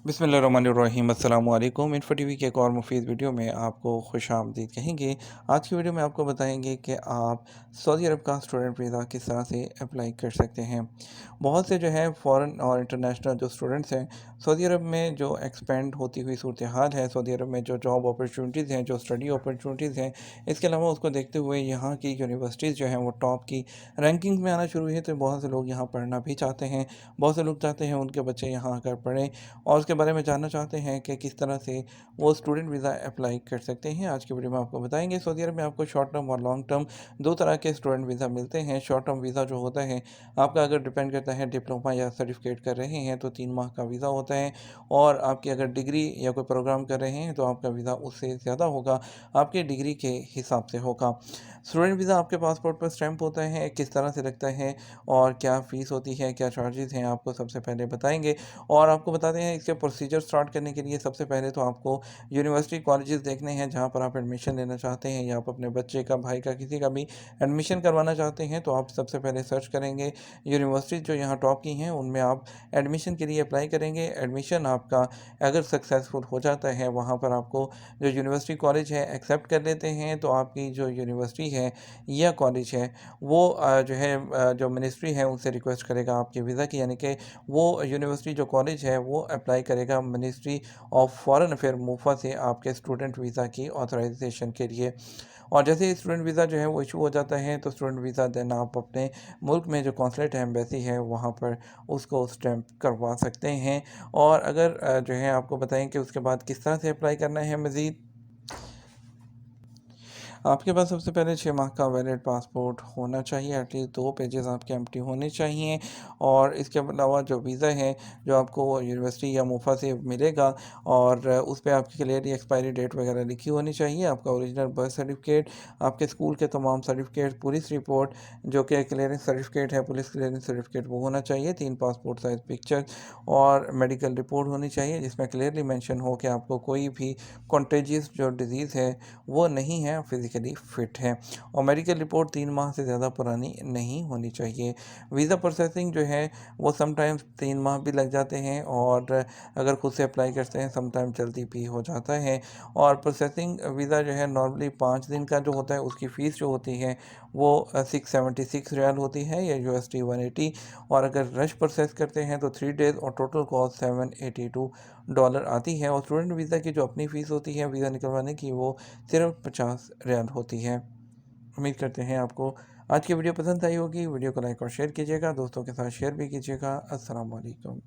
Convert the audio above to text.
बिस्मिल्लाहिर्रहमानिर्रहीम अस्सलाम वालेकुम। इन्फो टीवी के एक और मुफीद वीडियो में आपको खुशामदीद कहेंगे। आज की वीडियो में आपको बताएंगे कि आप सऊदी अरब का स्टूडेंट वीज़ा किस तरह से अप्लाई कर सकते हैं। बहुत से जो है फ़ॉरेन और इंटरनेशनल जो स्टूडेंट्स हैं, सऊदी अरब में जो एक्सपेंड होती हुई सूरत हाल है, सऊदी अरब में जो जॉब अपॉर्चुनिटीज़ हैं, जो स्टडी अपॉर्चुनिटीज़ हैं, इसके अलावा उसको देखते हुए यहाँ की यूनिवर्सिटीज़ जो हैं वो टॉप की रैंकिंग्स में आना शुरू हुई है। तो बहुत से लोग यहाँ पढ़ना भी चाहते हैं, बहुत से लोग चाहते हैं उनके बच्चे यहाँ आकर पढ़ें और उसके बारे में जानना चाहते हैं कि किस तरह से वो स्टूडेंट वीज़ा अप्लाई कर सकते हैं। आज की वीडियो में आपको बताएंगे। सऊदी अरब में आपको शॉर्ट टर्म और लॉन्ग टर्म दो तरह के स्टूडेंट वीज़ा मिलते हैं। शॉर्ट टर्म वीज़ा जो होता है आपका, अगर डिपेंड करता है डिप्लोमा या सर्टिफिकेट कर रहे हैं तो 3 माह का वीज़ा होता है, और आपकी अगर डिग्री या कोई प्रोग्राम कर रहे हैं तो आपका वीज़ा उससे ज़्यादा होगा, आपके डिग्री के हिसाब से होगा। स्टूडेंट वीज़ा आपके पासपोर्ट पर स्टैंप होता है, किस तरह से लगता है और क्या फ़ीस होती है, क्या चार्जेज़ हैं, आपको सबसे पहले बताएंगे। और आपको बताते हैं इसके प्रोसीजर स्टार्ट करने के लिए सबसे पहले तो आपको यूनिवर्सिटी कॉलेजेस देखने हैं जहाँ पर आप एडमिशन लेना चाहते हैं, या आप अपने बच्चे का, भाई का, किसी का भी एडमिशन करवाना चाहते हैं, तो आप सबसे पहले सर्च करेंगे यूनिवर्सिटी जो यहाँ टॉप की हैं, उनमें आप एडमिशन के लिए अप्लाई करेंगे। एडमिशन आपका अगर सक्सेसफुल हो जाता है, वहाँ पर आपको जो यूनिवर्सिटी कॉलेज है एक्सेप्ट कर लेते हैं, तो आपकी जो यूनिवर्सिटी है या कॉलेज है वो जो है जो मिनिस्ट्री है उनसे रिक्वेस्ट करेगा आपके वीज़ा की, यानी कि वो यूनिवर्सिटी जो कॉलेज है वो अप्लाई करेगा मिनिस्ट्री ऑफ फॉरेन अफेयर मूफा से आपके स्टूडेंट वीज़ा की ऑथराइजेशन के लिए। और जैसे ही स्टूडेंट वीज़ा जो है वो इशू हो जाता है, तो स्टूडेंट वीज़ा देन आप अपने मुल्क में जो कॉन्सुलेट है, एम्बेसी है, वहाँ पर उसको स्टैम्प करवा सकते हैं। और अगर जो है आपको बताएं कि उसके बाद किस तरह से अप्लाई करना है मज़ीद, आपके पास सबसे पहले 6 माह का वैलिड पासपोर्ट होना चाहिए, एटलीस्ट 2 पेजेस आपके एम्प्टी होने चाहिए। और इसके अलावा जो वीज़ा है जो आपको यूनिवर्सिटी या मुफा से मिलेगा, और उस पर आपकी क्लियरली एक्सपायरी डेट वगैरह लिखी होनी चाहिए, आपका ओरिजिनल बर्थ सर्टिफिकेट, आपके स्कूल के तमाम सर्टिफिकेट, पुलिस रिपोर्ट जो कि क्लियरेंस सर्टिफिकेट है, पुलिस क्लियरेंस सर्टिफिकेट वो होना चाहिए, 3 पासपोर्ट साइज़ पिक्चर, और मेडिकल रिपोर्ट होनी चाहिए जिसमें क्लियरली मेंशन हो कि आपको कोई भी कॉन्टेजियस जो डिज़ीज़ है वो नहीं है, फिज़िकली फ़िट है। और मेडिकल रिपोर्ट 3 माह से ज़्यादा पुरानी नहीं होनी चाहिए। वीज़ा प्रोसेसिंग जो है वो समटाइम्स 3 माह भी लग जाते हैं, और अगर खुद से अप्लाई करते हैं समटाइम जल्दी भी हो जाता है। और प्रोसेसिंग वीज़ा जो है नॉर्मली 5 दिन का जो होता है उसकी फ़ीस जो होती है वो 676 रियाल होती है, या USD 180। और अगर रश प्रोसेस करते हैं तो 3 डेज़ और टोटल कॉस्ट $782 आती है। और स्टूडेंट वीज़ा की जो अपनी फ़ीस होती है वीज़ा निकलवाने की, वो सिर्फ 50 रियाल होती है। उम्मीद करते हैं आपको आज की वीडियो पसंद आई होगी। वीडियो को लाइक और शेयर कीजिएगा, दोस्तों के साथ शेयर भी कीजिएगा। अस्सलाम वालेकुम।